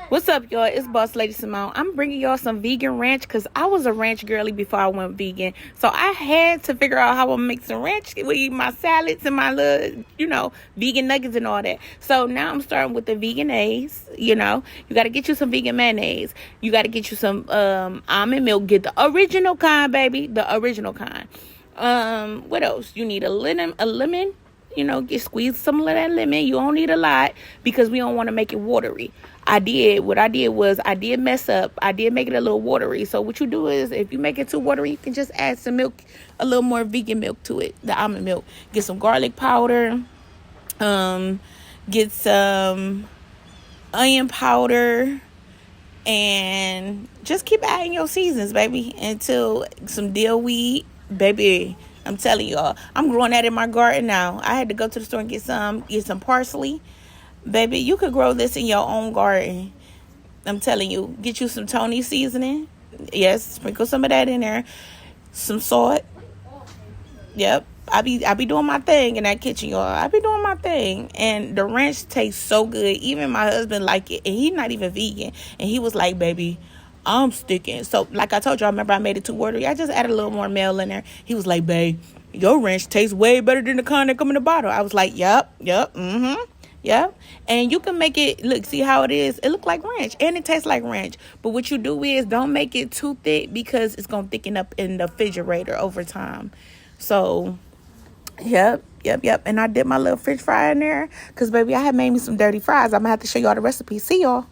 What's up, y'all? It's Boss Lady Simone. I'm bringing y'all some vegan ranch because I was a ranch girly before I went vegan. So I had to figure out how I'm make some ranch with my salads and my little, vegan nuggets and all that. So now I'm starting with the vegan-ase. You got to get you some vegan mayonnaise. You got to get you some almond milk. Get the original kind, baby. The original kind. What else? You need a lemon. Get squeeze some of that lemon. You don't need a lot because we don't want to make it watery. What I did was I did mess up. I did make it a little watery. So what you do is if you make it too watery, you can just add some milk, a little more vegan milk to it, the almond milk. Get some garlic powder. Get some onion powder. And just keep adding your seasons, baby, until some dill weed, baby. I'm telling y'all, I'm growing that in my garden now. I had to go to the store and get some parsley. Baby, you could grow this in your own garden. I'm telling you, get you some Tony seasoning. Yes, sprinkle some of that in there. Some salt. Yep. I be doing my thing in that kitchen, y'all. I be doing my thing. And the ranch tastes so good. Even my husband like it. And he's not even vegan. And he was like, baby, I'm sticking. So, like I told y'all, remember I made it too watery? I just added a little more mayo in there. He was like, babe, your ranch tastes way better than the kind that come in the bottle. I was like, yep, yep. And you can make it, look, see how it is? It look like ranch. And it tastes like ranch. But what you do is don't make it too thick because it's going to thicken up in the refrigerator over time. So, yep. And I did my little fish fry in there because, baby, I had made me some dirty fries. I'm going to have to show y'all the recipe. See y'all.